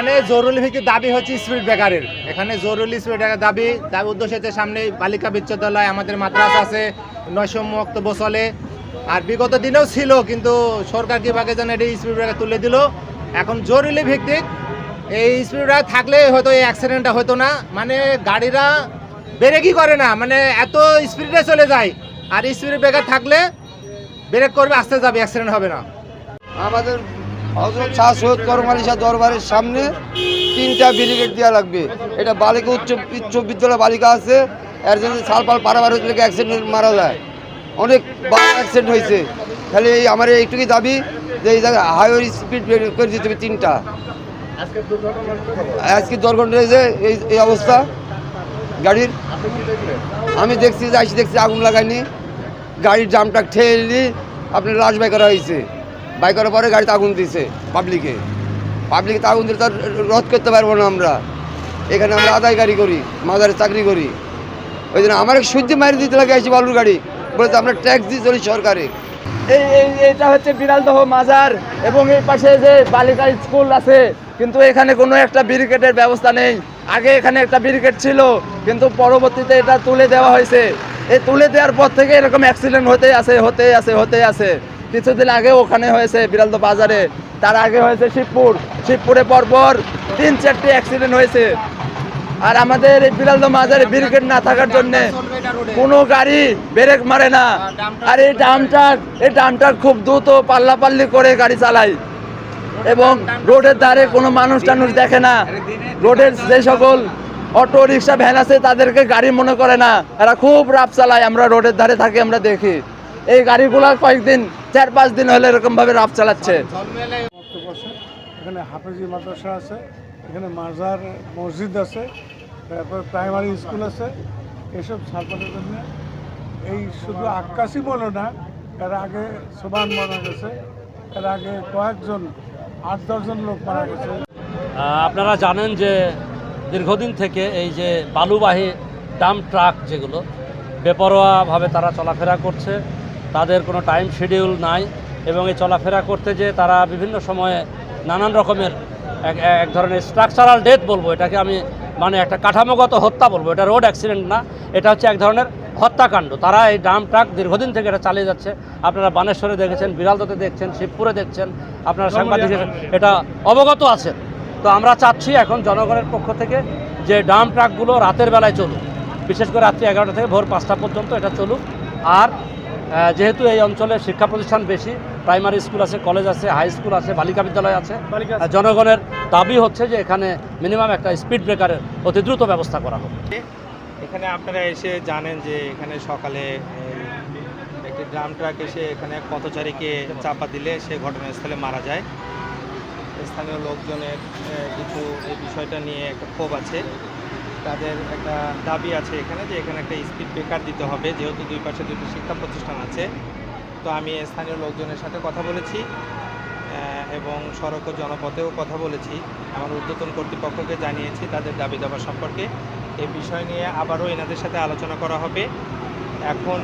এখানে জরুরি ভিত্তিক দাবি হচ্ছে স্পিড ব্রেকারের। এখানে জরুরি স্পিড ব্রেকার দাবি উদ্দেশ্য হচ্ছে সামনে বালিকা বিশ্ববিদ্যালয়, আমাদের মাদ্রাসা আছে, নৈষম্য বক্তব্য চলে। আর বিগত দিনেও ছিল, কিন্তু সরকার কীভাবে যেন এটি স্পিড ব্রেকার তুলে দিল। এখন জরুরি ভিত্তিক এই স্পিড ব্রেকার থাকলে হয়তো এই অ্যাক্সিডেন্টটা হতো না। মানে গাড়িরা ব্রেকই করে না, মানে এত স্পিডে চলে যায়। আর স্পিড ব্রেকার থাকলে ব্রেক করবে, আস্তে যাবে, অ্যাক্সিডেন্ট হবে না। আমাদের হযরত শাহ সৈয়দ করম আলী শাহ দরবারের সামনে 3টা ব্যারিকেড দেওয়া লাগবে। এটা বালিকা উচ্চ বিদ্যালয় বালিকা আছে, এর জন্য সালপাল পারাবার হচ্ছে অ্যাক্সিডেন্ট মারা যায়, অনেক অ্যাক্সিডেন্ট হয়েছে। খালি এই আমার এইটুকুই দাবি যে এই জায়গায় হাইওয়ে স্পিড করে দিতে হবে 3টা। আজকে দুর্ঘটনা যে এই অবস্থা গাড়ির, আমি দেখছি যে দেখছি আগুন লাগায়নি, গাড়ির জামটা ঠেলি আপনার লাশ বাই করা হয়েছে। বাই করার পরে গাড়িতে আগুন দিয়েছে পাবলিকে আগুন দিলে তার রোধ করতে পারবো না আমরা। এখানে আমরা আদায়কারী করি, মাজারে চাকরি করি, ওই জন্য আমার সূর্য মারি দিতে লাগে আসি বালুর গাড়ি বলে আমরা ট্যাক্স দিয়ে চলি সরকারে। এটা হচ্ছে বিড়ালদহ মাজার এবং এই পাশে যে বালিকা স্কুল আছে, কিন্তু এখানে কোনো একটা ব্যারিকেডের ব্যবস্থা নেই। আগে এখানে একটা ব্যারিকেড ছিল, কিন্তু পরবর্তীতে এটা তুলে দেওয়া হয়েছে। এই তুলে দেওয়ার পর থেকে এরকম অ্যাক্সিডেন্ট হতে আছে। কিছুদিন আগে ওখানে হয়েছে বিড়ালদহ বাজারে, তার আগে হয়েছে শিবপুরে পরপর 3-4টি অ্যাক্সিডেন্ট হয়েছে। আর আমাদের এই বিড়ালদহ মাজারে ব্যারিকেড না থাকার জন্য কোনো গাড়ি ব্রেক মারে না। আর এই ডামটার খুব দ্রুত পাল্লাপাল্লি করে গাড়ি চালায় এবং রোডের ধারে কোনো মানুষ টানুষ দেখে না। রোডের যে সকল অটো রিক্সা ভ্যান আছে তাদেরকে গাড়ি মনে করে না, এরা খুব রাফ চালায়। আমরা রোডের ধারে থাকি, আমরা দেখি এই গাড়িগুলো কয়েকদিন 4-5 দিন হলে এরকম ভাবে রাফ চালাচ্ছে। এখানে হাফেজি মাদ্রাসা আছে, এখানে মাজার মসজিদ আছে, তারপর প্রাইমারি স্কুল আছে। এসব ছাত্রদের জন্য এই শুধু আক্কাশি বলো না, এর আগে সোবান মারা গেছে, এর আগে কয়েকজন 8-10 জন লোক মারা গেছে। আপনারা জানেন যে দীর্ঘদিন থেকে এই যে বালুবাহী ডাম্প ট্রাক যেগুলো বেপরোয়াভাবে তারা চলাফেরা করছে, তাদের কোনো টাইম শিডিউল নাই এবং এই চলাফেরা করতে যে তারা বিভিন্ন সময়ে নানান রকমের এক ধরনের স্ট্রাকচারাল ডেথ বলবো, এটাকে আমি মানে একটা কাঠামোগত হত্যা বলবো। এটা রোড অ্যাক্সিডেন্ট না, এটা হচ্ছে এক ধরনের হত্যাকাণ্ড। তারা এই ডাম্প ট্রাক দীর্ঘদিন থেকে এটা চালিয়ে যাচ্ছে। আপনারা বানেশ্বরে দেখেছেন, বিড়ালদতে দেখছেন, শিবপুরে দেখছেন, আপনারা সাংবাদিক এটা অবগত আছেন। তো আমরা চাচ্ছি এখন জনগণের পক্ষ থেকে যে ডাম্প ট্রাকগুলো রাতের বেলায় চলুক, বিশেষ করে রাত্রি 11টা থেকে ভোর 5টা পর্যন্ত এটা চলুক। আর যেহেতু এই অঞ্চলে শিক্ষা প্রতিষ্ঠান বেশি, প্রাইমারি স্কুল আছে, কলেজ আছে, হাই স্কুল আছে, বালিকা বিদ্যালয় আছে, জনগণের দাবি হচ্ছে যে এখানে মিনিমাম একটা স্পিড ব্রেকারের অতি দ্রুত ব্যবস্থা করা হোক। এখানে আপনারা এসে জানেন যে এখানে সকালে একটি ড্রাম ট্রাক এসে এখানে পথচারীকে চাপা দিলে সে ঘটনাস্থলে মারা যায়। স্থানীয় লোকজনের কিছু এই বিষয়টা নিয়ে একটা ক্ষোভ আছে, তাদের একটা দাবি আছে এখানে যে এখানে একটা স্পিড ব্রেকার দিতে হবে, যেহেতু দুই পাশে দুটি শিক্ষা প্রতিষ্ঠান আছে। তো আমি স্থানীয় লোকজনের সাথে কথা বলেছি এবং সড়ক ও জনপথেও কথা বলেছি, আমার ঊর্ধ্বতন কর্তৃপক্ষকে জানিয়েছি তাদের দাবি দাবা সম্পর্কে। এই বিষয় নিয়ে আবারও এনাদের সাথে আলোচনা করা হবে। এখন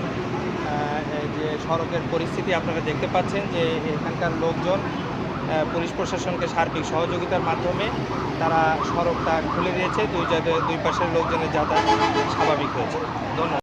যে সড়কের পরিস্থিতি আপনারা দেখতে পাচ্ছেন যে এখানকার লোকজন পুলিশ প্রশাসনকে সার্বিক সহযোগিতার মাধ্যমে তারা সড়কটা খুলে দিয়েছে, দুই পাশের লোকজনের যাতায়াত স্বাভাবিক হয়েছে। ধন্যবাদ।